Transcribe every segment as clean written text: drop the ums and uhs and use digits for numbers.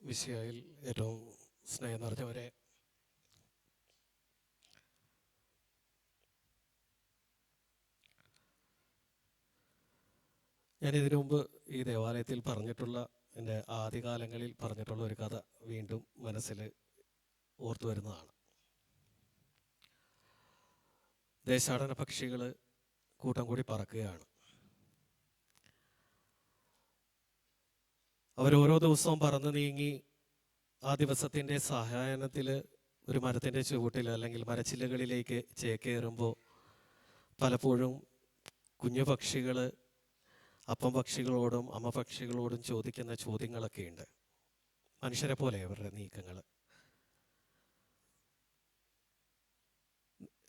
വിശയായിൽ ഏറ്റവും സ്നേഹം നിറഞ്ഞവരെ, ഞാനിതിനു മുമ്പ് ഈ ദേവാലയത്തിൽ പറഞ്ഞിട്ടുള്ള എൻ്റെ ആദ്യകാലങ്ങളിൽ പറഞ്ഞിട്ടുള്ള ഒരു കഥ വീണ്ടും മനസ്സിൽ ഓർത്തു വരുന്നതാണ്. ദേശാടന പക്ഷികൾ കൂട്ടം കൂടി പറക്കുകയാണ്. അവരോരോ ദിവസവും പറന്ന് നീങ്ങി ആ ദിവസത്തിൻ്റെ സഹായനത്തിൽ ഒരു മരത്തിൻ്റെ ചുവട്ടിൽ അല്ലെങ്കിൽ മരച്ചില്ലകളിലേക്ക് ചേക്കേറുമ്പോൾ പലപ്പോഴും കുഞ്ഞു പക്ഷികൾ അപ്പം പക്ഷികളോടും അമ്മ പക്ഷികളോടും ചോദിക്കുന്ന ചോദ്യങ്ങളൊക്കെ ഉണ്ട്. മനുഷ്യരെ പോലെ അവരുടെ നീക്കങ്ങൾ.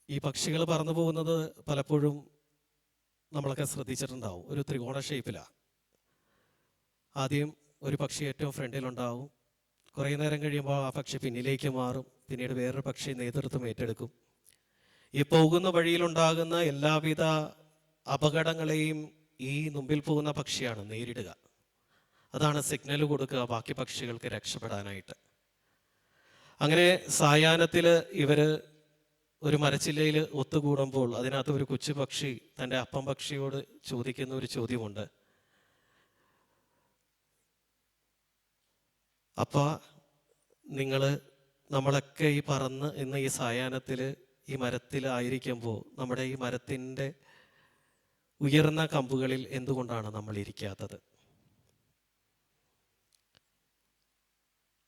ഈ പക്ഷികൾ പറന്നു പോകുന്നത് പലപ്പോഴും നമ്മളൊക്കെ ശ്രദ്ധിച്ചിട്ടുണ്ടാവും. ഒരു ത്രികോണ ഷേപ്പിലാണ്. ആദ്യം ഒരു പക്ഷി ഏറ്റവും ഫ്രണ്ടിലുണ്ടാവും. കുറേ നേരം കഴിയുമ്പോൾ ആ പക്ഷി പിന്നിലേക്ക് മാറും. പിന്നീട് വേറൊരു പക്ഷി നേതൃത്വം ഏറ്റെടുക്കും. ഈ പോകുന്ന വഴിയിലുണ്ടാകുന്ന എല്ലാവിധ അപകടങ്ങളെയും ഈ മുമ്പിൽ പോകുന്ന പക്ഷിയാണ് നേരിടുക. അതാണ് സിഗ്നൽ കൊടുക്കുക ബാക്കി പക്ഷികൾക്ക് രക്ഷപ്പെടാനായിട്ട്. അങ്ങനെ സായാഹ്നത്തിൽ ഇവർ ഒരു മരച്ചില്ലയിൽ ഒത്തുകൂടുമ്പോൾ അതിനകത്ത് ഒരു കൊച്ചു പക്ഷി തൻ്റെ അപ്പം പക്ഷിയോട് ചോദിക്കുന്ന ഒരു ചോദ്യമുണ്ട്. അപ്പോൾ നമ്മളൊക്കെ ഈ പറന്ന് ഇന്ന് ഈ സായാഹ്നത്തിൽ ഈ മരത്തിലായിരിക്കുമ്പോൾ നമ്മുടെ ഈ മരത്തിൻ്റെ ഉയർന്ന കമ്പുകളിൽ എന്തുകൊണ്ടാണ് നമ്മൾ ഇരിക്കാത്തത്?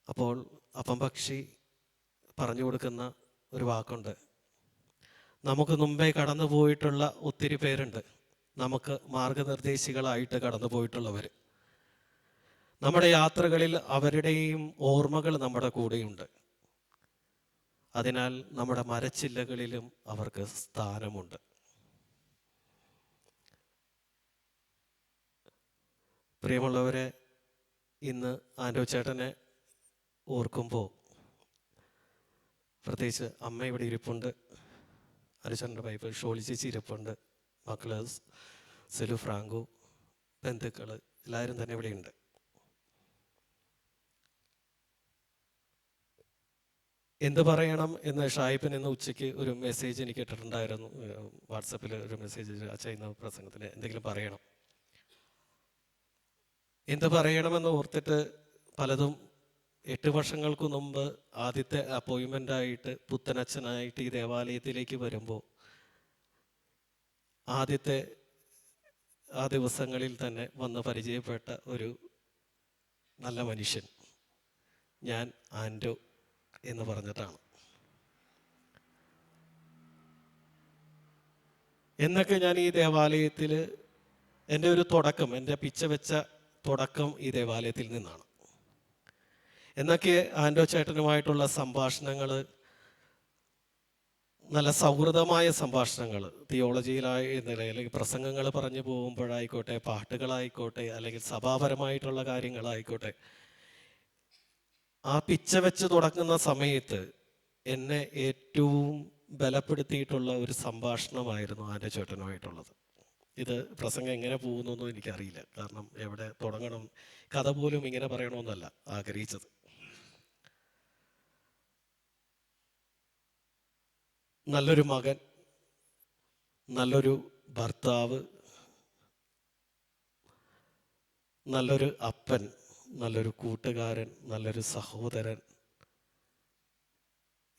അപ്പോൾ അപ്പം പക്ഷി പറഞ്ഞു കൊടുക്കുന്ന ഒരു വാക്കുണ്ട്. നമുക്ക് മുമ്പേ കടന്നു പോയിട്ടുള്ള ഒത്തിരി പേരുണ്ട്. നമുക്ക് മാർഗനിർദ്ദേശികളായിട്ട് കടന്നു പോയിട്ടുള്ളവർ. നമ്മുടെ യാത്രകളിൽ അവരുടെയും ഓർമ്മകൾ നമ്മുടെ കൂടെയുണ്ട്. അതിനാൽ നമ്മുടെ മരച്ചില്ലകളിലും അവർക്ക് സ്ഥാനമുണ്ട്. പ്രിയമുള്ളവരെ, ഇന്ന് ആൻഡോ ചേട്ടനെ ഓർക്കുമ്പോൾ പ്രത്യേകിച്ച് അമ്മ ഇവിടെ ഇരിപ്പുണ്ട്, അരിച്ചൻ്റെ വൈഫ് ഷോളി ചേച്ചി ഇരിപ്പുണ്ട്, മക്കള് സെലു ഫ്രാങ്കോ, ബന്ധുക്കൾ എല്ലാവരും തന്നെ ഇവിടെയുണ്ട്. എന്ത് പറയണം എന്ന് ഷായിപ്പൻ ഇന്ന് ഉച്ചയ്ക്ക് ഒരു മെസ്സേജ് എനിക്ക് ഇട്ടിട്ടുണ്ടായിരുന്നു. വാട്സപ്പിൽ ഒരു മെസ്സേജ്, ചെയ്യുന്ന പ്രസംഗത്തിന് എന്തെങ്കിലും പറയണം, എന്ത് പറയണമെന്ന് ഓർത്തിട്ട് പലതും 8 വർഷങ്ങൾക്ക് മുമ്പ് ആദ്യത്തെ അപ്പോയിൻമെൻ്റായിട്ട് പുത്തനച്ഛനായിട്ട് ഈ ദേവാലയത്തിലേക്ക് വരുമ്പോൾ ആ ദിവസങ്ങളിൽ തന്നെ വന്ന് പരിചയപ്പെട്ട ഒരു നല്ല മനുഷ്യൻ ഞാൻ ആൻഡോ എന്ന് പറഞ്ഞിട്ടാണ്. എന്നൊക്കെ ഞാൻ ഈ ദേവാലയത്തിൽ എൻ്റെ ഒരു തുടക്കം, എൻ്റെ പിച്ച വെച്ച തുടക്കം ഈ ദേവാലയത്തിൽ നിന്നാണ്. എന്നൊക്കെ ആൻഡോ ചേട്ടനുമായിട്ടുള്ള സംഭാഷണങ്ങൾ, നല്ല സൗഹൃദമായ സംഭാഷണങ്ങൾ, തിയോളജിയിലായ അല്ലെങ്കിൽ പ്രസംഗങ്ങൾ പറഞ്ഞു പോകുമ്പോഴായിക്കോട്ടെ, പാട്ടുകളായിക്കോട്ടെ, അല്ലെങ്കിൽ സഭാപരമായിട്ടുള്ള കാര്യങ്ങളായിക്കോട്ടെ, ആ പിച്ച വെച്ച് തുടങ്ങുന്ന സമയത്ത് എന്നെ ഏറ്റവും ബലപ്പെടുത്തിയിട്ടുള്ള ഒരു സംഭാഷണമായിരുന്നു ആൻഡോ ചേട്ടനുമായിട്ടുള്ളത്. ഇത് പ്രസംഗം എങ്ങനെ പോകുന്നൊന്നും എനിക്കറിയില്ല. കാരണം എവിടെ തുടങ്ങണം, കഥ പോലും ഇങ്ങനെ പറയണമെന്നല്ല ആഗ്രഹിച്ചത്. നല്ലൊരു മകൻ, നല്ലൊരു ഭർത്താവ്, നല്ലൊരു അപ്പൻ, നല്ലൊരു കൂട്ടുകാരൻ, നല്ലൊരു സഹോദരൻ.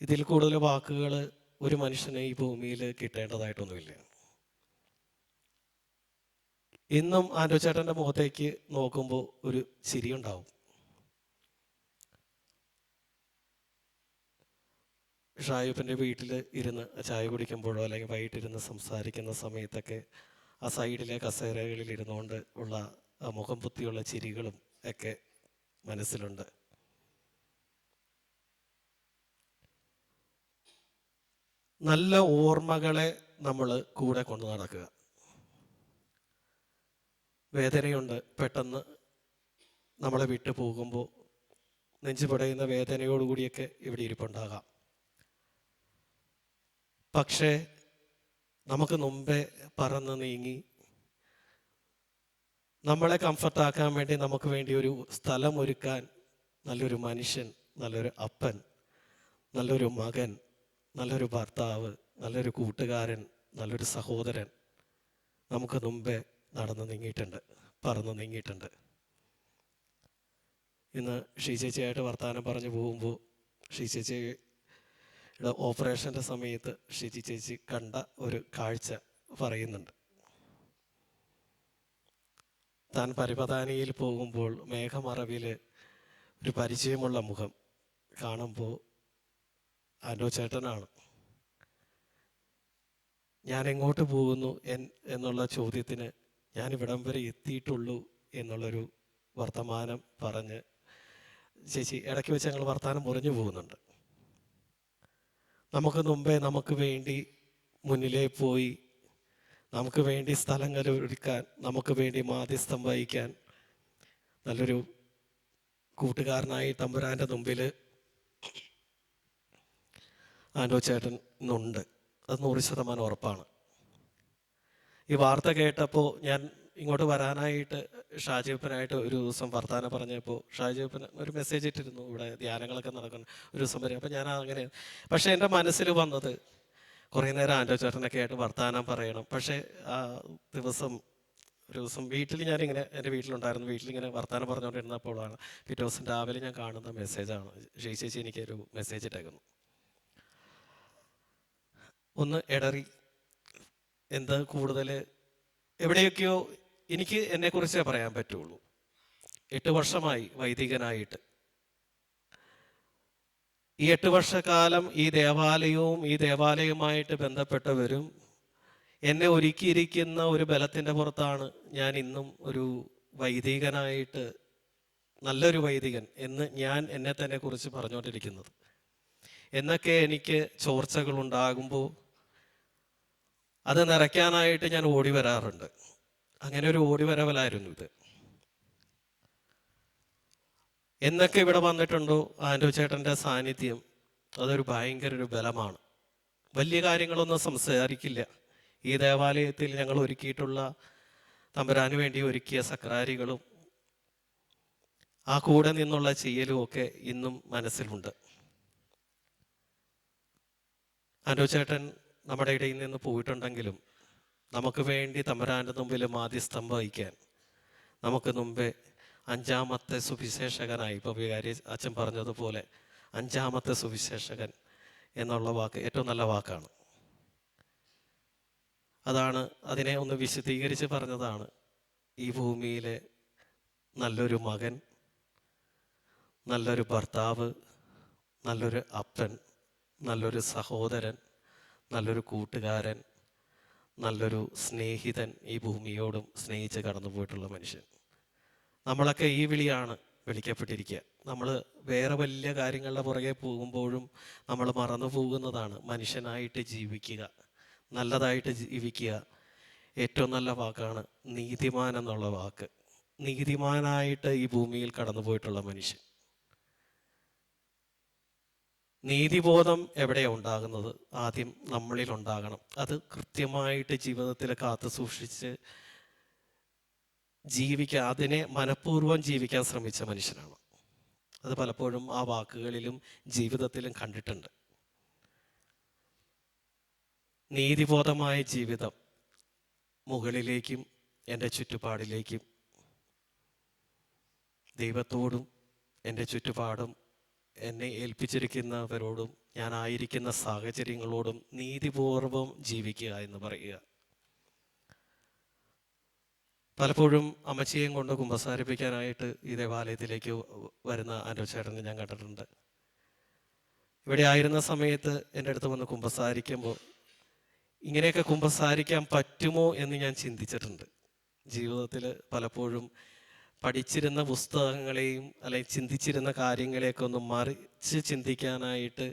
ഇതിൽ കൂടുതൽ വാക്കുകൾ ഒരു മനുഷ്യനെ ഈ ഭൂമിയിൽ കിട്ടേണ്ടതായിട്ടൊന്നുമില്ല. ഇന്നും ആൻഡോ ചേട്ടൻ്റെ മുഖത്തേക്ക് നോക്കുമ്പോൾ ഒരു ചിരിയുണ്ടാവും. ഷായിപ്പിൻ്റെ വീട്ടിൽ ഇരുന്ന് ചായ കുടിക്കുമ്പോഴോ അല്ലെങ്കിൽ വൈകിട്ടിരുന്ന് സംസാരിക്കുന്ന സമയത്തൊക്കെ ആ സൈഡിലെ കസേരകളിൽ ഇരുന്നുകൊണ്ട് ഉള്ള ആ മുഖം പുത്തിയുള്ള ചിരികളും ഒക്കെ മനസ്സിലുണ്ട്. നല്ല ഓർമ്മകളെ നമ്മൾ കൂടെ കൊണ്ടു നടക്കുക. വേദനയുണ്ട്, പെട്ടെന്ന് നമ്മളെ വിട്ടു പോകുമ്പോൾ നെഞ്ചു പിടയുന്ന വേദനയോടുകൂടിയൊക്കെ ഇവിടെ ഇരിപ്പുണ്ടാകാം. പക്ഷേ നമുക്ക് മുമ്പേ പറന്ന് നീങ്ങി നമ്മളെ കംഫർട്ടാക്കാൻ വേണ്ടി നമുക്ക് വേണ്ടി ഒരു സ്ഥലം ഒരുക്കാൻ നല്ലൊരു മനുഷ്യൻ, നല്ലൊരു അപ്പൻ, നല്ലൊരു മകൻ, നല്ലൊരു ഭർത്താവ്, നല്ലൊരു കൂട്ടുകാരൻ, നല്ലൊരു സഹോദരൻ നമുക്ക് മുമ്പേ നടന്നു നീങ്ങിയിട്ടുണ്ട്, പറന്നു നീങ്ങിയിട്ടുണ്ട്. ഇന്ന് ഷീചേച്ചിയായിട്ട് വർത്തമാനം പറഞ്ഞു പോകുമ്പോൾ ഷീചേച്ചിയുടെ ഓപ്പറേഷൻ്റെ സമയത്ത് ഷീജി ചേച്ചി കണ്ട ഒരു കാഴ്ച പറയുന്നുണ്ട്. താൻ പരിപതാനിയിൽ പോകുമ്പോൾ മേഘമറവിൽ ഒരു പരിചയമുള്ള മുഖം കാണുമ്പോൾ ആൻഡോ ചേട്ടനാണ്. ഞാൻ എങ്ങോട്ട് പോകുന്നു എന്നുള്ള ചോദ്യത്തിന് ഞാൻ ഇവിടം വരെ എത്തിയിട്ടുള്ളൂ എന്നുള്ളൊരു വർത്തമാനം പറഞ്ഞ് ചേച്ചി ഇടയ്ക്ക് വെച്ച് ഞങ്ങൾ വർത്തമാനം മുറിഞ്ഞു പോകുന്നുണ്ട്. നമുക്ക് മുമ്പേ നമുക്ക് വേണ്ടി മുന്നിലേ പോയി നമുക്ക് വേണ്ടി സ്ഥലങ്ങൾ ഒരുക്കാൻ, നമുക്ക് വേണ്ടി മാധ്യസ്ഥം വഹിക്കാൻ നല്ലൊരു കൂട്ടുകാരനായി തമ്പുരാൻ്റെ മുമ്പിൽ ആൻഡോ ചേട്ടൻ ഇന്നുണ്ട്. അത് 100% ഉറപ്പാണ്. ഈ വാർത്ത കേട്ടപ്പോൾ ഞാൻ ഇങ്ങോട്ട് വരാനായിട്ട് ഷാജിയപ്പനായിട്ട് ഒരു ദിവസം വർത്തമാനം പറഞ്ഞപ്പോൾ ഷാജിയപ്പൻ ഒരു മെസ്സേജ് ഇട്ടിരുന്നു, ഇവിടെ ധ്യാനങ്ങളൊക്കെ നടക്കണം ഒരു ദിവസം വരെ. അപ്പോൾ ഞാൻ അങ്ങനെ, പക്ഷേ എൻ്റെ മനസ്സിൽ വന്നത് കുറേ നേരം ആൻഡോ ചേട്ടനൊക്കെ ആയിട്ട് വർത്തമാനം പറയണം. പക്ഷേ ആ ഒരു ദിവസം വീട്ടിൽ ഞാനിങ്ങനെ എൻ്റെ വീട്ടിലുണ്ടായിരുന്നു, വീട്ടിലിങ്ങനെ വർത്തമാനം പറഞ്ഞുകൊണ്ടിരുന്നപ്പോഴാണ് പിറ്റേ ദിവസം രാവിലെ ഞാൻ കാണുന്ന മെസ്സേജാണ്. ചേച്ചി എനിക്കൊരു മെസ്സേജ് ഇട്ടേക്കുന്നു. ഒന്ന് ഇടറി, എന്താ കൂടുതൽ എവിടെയൊക്കെയോ എനിക്ക് എന്നെക്കുറിച്ചേ പറയാൻ പറ്റുള്ളൂ. 8 വർഷമായി വൈദികനായിട്ട്. ഈ 8 വർഷക്കാലം ഈ ദേവാലയവും ഈ ദേവാലയവുമായിട്ട് ബന്ധപ്പെട്ടവരും എന്നെ ഒരുക്കിയിരിക്കുന്ന ഒരു ബലത്തിൻ്റെ പുറത്താണ് ഞാൻ ഇന്നും ഒരു വൈദികനായിട്ട്, നല്ലൊരു വൈദികൻ എന്ന് ഞാൻ എന്നെ തന്നെ കുറിച്ച് പറഞ്ഞുകൊണ്ടിരിക്കുന്നത്. എന്നൊക്കെ എനിക്ക് ചോർച്ചകളുണ്ടാകുമ്പോൾ അത് നിറയ്ക്കാനായിട്ട് ഞാൻ ഓടി വരാറുണ്ട്. അങ്ങനെ ഒരു ഓടി വരവലായിരുന്നു ഇത്. എന്നൊക്കെ ഇവിടെ വന്നിട്ടുണ്ടോ ആൻഡോ ചേട്ടൻ്റെ സാന്നിധ്യം, അതൊരു ഭയങ്കര ഒരു ബലമാണ്. വലിയ കാര്യങ്ങളൊന്നും സംസാരിക്കില്ല. ഈ ദേവാലയത്തിൽ ഞങ്ങൾ ഒരുക്കിയിട്ടുള്ള, തമ്പുരാന് വേണ്ടി ഒരുക്കിയ സക്രാരികളും ആ കൂടെ നിന്നുള്ള ചെയ്യലും ഒക്കെ ഇന്നും മനസ്സിലുണ്ട്. ആൻഡോ ചേട്ടൻ നമ്മുടെ ഇടയിൽ നിന്ന് പോയിട്ടുണ്ടെങ്കിലും നമുക്ക് വേണ്ടി തമ്പുരാൻ്റെ മുമ്പിൽ മാധ്യസ്ഥം വഹിക്കാൻ നമുക്ക് മുമ്പേ 5ാമത്തെ സുവിശേഷകനായി, ഇപ്പോൾ വികാരി അച്ഛൻ പറഞ്ഞതുപോലെ 5ാമത്തെ സുവിശേഷകൻ എന്നുള്ള വാക്ക് ഏറ്റവും നല്ല വാക്കാണ്. അതാണ്, അതിനെ ഒന്ന് വിശദീകരിച്ച് പറഞ്ഞതാണ്. ഈ ഭൂമിയിലെ നല്ലൊരു മകൻ, നല്ലൊരു ഭർത്താവ്, നല്ലൊരു അപ്പൻ, നല്ലൊരു സഹോദരൻ, നല്ലൊരു കൂട്ടുകാരൻ, നല്ലൊരു സ്നേഹിതൻ ഈ ഭൂമിയോടും സ്നേഹിച്ച് കടന്നു പോയിട്ടുള്ള മനുഷ്യൻ. നമ്മളൊക്കെ ഈ വിളിയാണ് വിളിക്കപ്പെട്ടിരിക്കുക. നമ്മൾ വേറെ വലിയ കാര്യങ്ങളുടെ പുറകെ പോകുമ്പോഴും നമ്മൾ മറന്നു പോകുന്നതാണ് മനുഷ്യനായിട്ട് ജീവിക്കുക, നല്ലതായിട്ട് ജീവിക്കുക. ഏറ്റവും നല്ല വാക്കാണ് നീതിമാൻ എന്നുള്ള വാക്ക്. നീതിമാനായിട്ട് ഈ ഭൂമിയിൽ കടന്നു പോയിട്ടുള്ള മനുഷ്യൻ. നീതിബോധം എവിടെയാണ് ഉണ്ടാകുന്നത്? ആദ്യം നമ്മളിൽ ഉണ്ടാകണം. അത് കൃത്യമായിട്ട് ജീവിതത്തിൽ കാത്തു സൂക്ഷിച്ച് ജീവിക്കാൻ, അതിനെ മനഃപൂർവ്വം ജീവിക്കാൻ ശ്രമിച്ച മനുഷ്യനാണ്. അത് പലപ്പോഴും ആ വാക്കുകളിലും ജീവിതത്തിലും കണ്ടിട്ടുണ്ട്. നീതിബോധമായ ജീവിതം മുകളിലേക്കും എൻ്റെ ചുറ്റുപാടിലേക്കും, ദൈവത്തോടും എൻ്റെ ചുറ്റുപാടും എന്നെ ഏൽപ്പിച്ചിരിക്കുന്നവരോടും ഞാനായിരിക്കുന്ന സാഹചര്യങ്ങളോടും നീതിപൂർവം ജീവിക്കുക എന്ന് പറയുക. പലപ്പോഴും അമ്മച്ചിയെയും കൊണ്ട് കുമ്പസാരിപ്പിക്കാനായിട്ട് ഈ ദേവാലയത്തിലേക്ക് വരുന്ന ആൻഡോ ചേട്ടനെ ഞാൻ കണ്ടിട്ടുണ്ട്. ഇവിടെ ആയിരുന്ന സമയത്ത് എൻ്റെ അടുത്ത് വന്ന് കുമ്പസാരിക്കുമ്പോൾ ഇങ്ങനെയൊക്കെ കുമ്പസാരിക്കാൻ പറ്റുമോ എന്ന് ഞാൻ ചിന്തിച്ചിട്ടുണ്ട്. ജീവിതത്തിൽ പലപ്പോഴും പഠിച്ചിരുന്ന പുസ്തകങ്ങളെയും അല്ലെങ്കിൽ ചിന്തിച്ചിരുന്ന കാര്യങ്ങളെയൊക്കെ ഒന്ന് മറിച്ച് ചിന്തിക്കാനായിട്ട്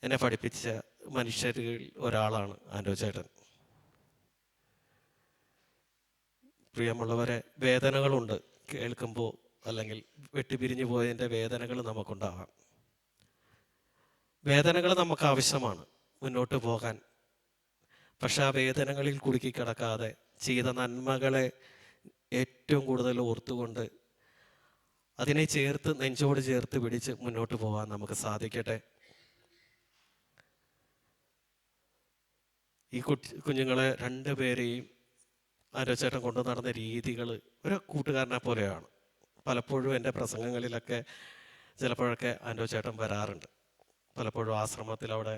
എന്നെ പഠിപ്പിച്ച മനുഷ്യരിൽ ഒരാളാണ് ആൻഡോ ചേട്ടൻ. പ്രിയമുള്ളവരെ, വേദനകളുണ്ട് കേൾക്കുമ്പോൾ, അല്ലെങ്കിൽ വെട്ടിപ്പിരിഞ്ഞു പോയതിൻ്റെ വേദനകൾ നമുക്കുണ്ടാകാം. വേദനകൾ നമുക്ക് ആവശ്യമാണ് മുന്നോട്ട് പോകാൻ. പക്ഷെ ആ വേദനകളിൽ കുടുക്കിക്കിടക്കാതെ ചെയ്ത നന്മകളെ ഏറ്റവും കൂടുതൽ ഓർത്തുകൊണ്ട് അതിനെ ചേർത്ത് നെഞ്ചോട് ചേർത്ത് പിടിച്ച് മുന്നോട്ട് പോകാൻ നമുക്ക് സാധിക്കട്ടെ. ഈ കുഞ്ഞുങ്ങളെ രണ്ടുപേരെയും ആരോചേട്ടൻ കൊണ്ടു നടന്ന രീതികൾ ഒരു കൂട്ടുകാരനെ പോലെയാണ്. പലപ്പോഴും എൻ്റെ പ്രസംഗങ്ങളിലൊക്കെ ചിലപ്പോഴൊക്കെ ആൻഡോ ചേട്ടൻ വരാറുണ്ട്. പലപ്പോഴും ആശ്രമത്തിൽ അവിടെ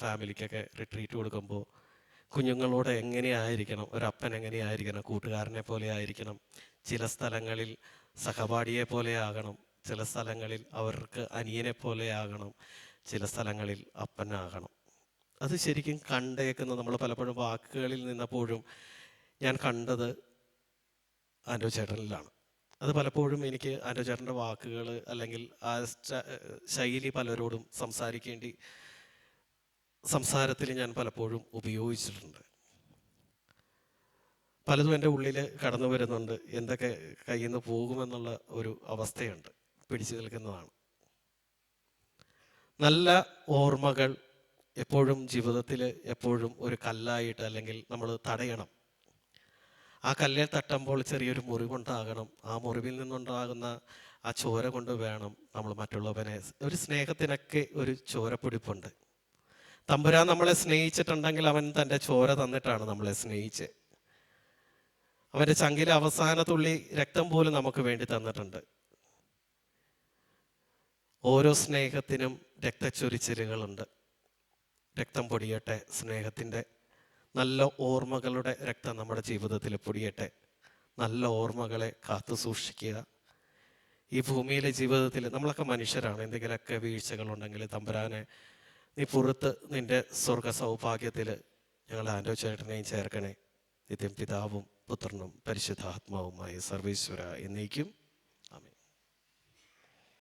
ഫാമിലിക്കൊക്കെ റിട്രീറ്റ് കൊടുക്കുമ്പോൾ കുഞ്ഞുങ്ങളോട് എങ്ങനെയായിരിക്കണം, ഒരപ്പൻ എങ്ങനെയായിരിക്കണം, കൂട്ടുകാരനെ പോലെ ആയിരിക്കണം, ചില സ്ഥലങ്ങളിൽ സഹപാഠിയെ പോലെ ആകണം, ചില സ്ഥലങ്ങളിൽ അവർക്ക് അനിയനെ പോലെ ആകണം, ചില സ്ഥലങ്ങളിൽ അപ്പനാകണം. അത് ശരിക്കും കണ്ടേക്കുന്നത് നമ്മൾ പലപ്പോഴും വാക്കുകളിൽ നിന്നപ്പോഴും ഞാൻ കണ്ടത് ആൻഡോ ചേട്ടനിലാണ്. അത് പലപ്പോഴും എനിക്ക് ആൻഡോ ചേട്ടൻ്റെ വാക്കുകൾ അല്ലെങ്കിൽ ആ ശൈലി പലരോടും സംസാരത്തിൽ ഞാൻ പലപ്പോഴും ഉപയോഗിച്ചിട്ടുണ്ട്. പലതും എൻ്റെ ഉള്ളിൽ കടന്നു വരുന്നുണ്ട്. എന്തൊക്കെ കയ്യിൽ നിന്ന് പോകുമെന്നുള്ള ഒരു അവസ്ഥയുണ്ട്, പിടിച്ചു നിൽക്കുന്നതാണ്. നല്ല ഓർമ്മകൾ എപ്പോഴും ജീവിതത്തിൽ എപ്പോഴും ഒരു കല്ലായിട്ട് അല്ലെങ്കിൽ നമ്മൾ തടയണം. ആ കല്ലിൽ തട്ടുമ്പോൾ ചെറിയൊരു മുറിവുണ്ടാകണം. ആ മുറിവിൽ നിന്നുണ്ടാകുന്ന ആ ചോര കൊണ്ട് വേണം നമ്മൾ മറ്റുള്ളവനെ, ഒരു സ്നേഹത്തിനൊക്കെ ഒരു ചോരപ്പൊടിപ്പുണ്ട്. തമ്പുരാൻ നമ്മളെ സ്നേഹിച്ചിട്ടുണ്ടെങ്കിൽ അവൻ തൻ്റെ ചോര തന്നിട്ടാണ് നമ്മളെ സ്നേഹിച്ച്. അവൻ്റെ ചങ്കിലെ അവസാന തുള്ളി രക്തം പോലും നമുക്ക് വേണ്ടി തന്നിട്ടുണ്ട്. ഓരോ സ്നേഹത്തിനും രക്തച്ചൊരിച്ചിലുകളുണ്ട്. രക്തം പൊടിയട്ടെ, സ്നേഹത്തിൻ്റെ നല്ല ഓർമ്മകളുടെ രക്തം നമ്മുടെ ജീവിതത്തിൽ പൊടിയട്ടെ. നല്ല ഓർമ്മകളെ കാത്തു സൂക്ഷിക്കുക. ഈ ഭൂമിയിലെ ജീവിതത്തിൽ നമ്മളൊക്കെ മനുഷ്യരാണ്. എന്തെങ്കിലുമൊക്കെ വീഴ്ചകളുണ്ടെങ്കിൽ തമ്പുരാനെ നീ പുറത്ത് നിൻ്റെ സ്വർഗ സൗഭാഗ്യത്തിൽ ഞങ്ങൾ ആൻഡോ ചേട്ടനെയും ചേർക്കണേ. നിത്യം പിതാവും പുത്രനും പരിശുദ്ധാത്മാവുമായ സർവേശ്വര എന്നേക്കും.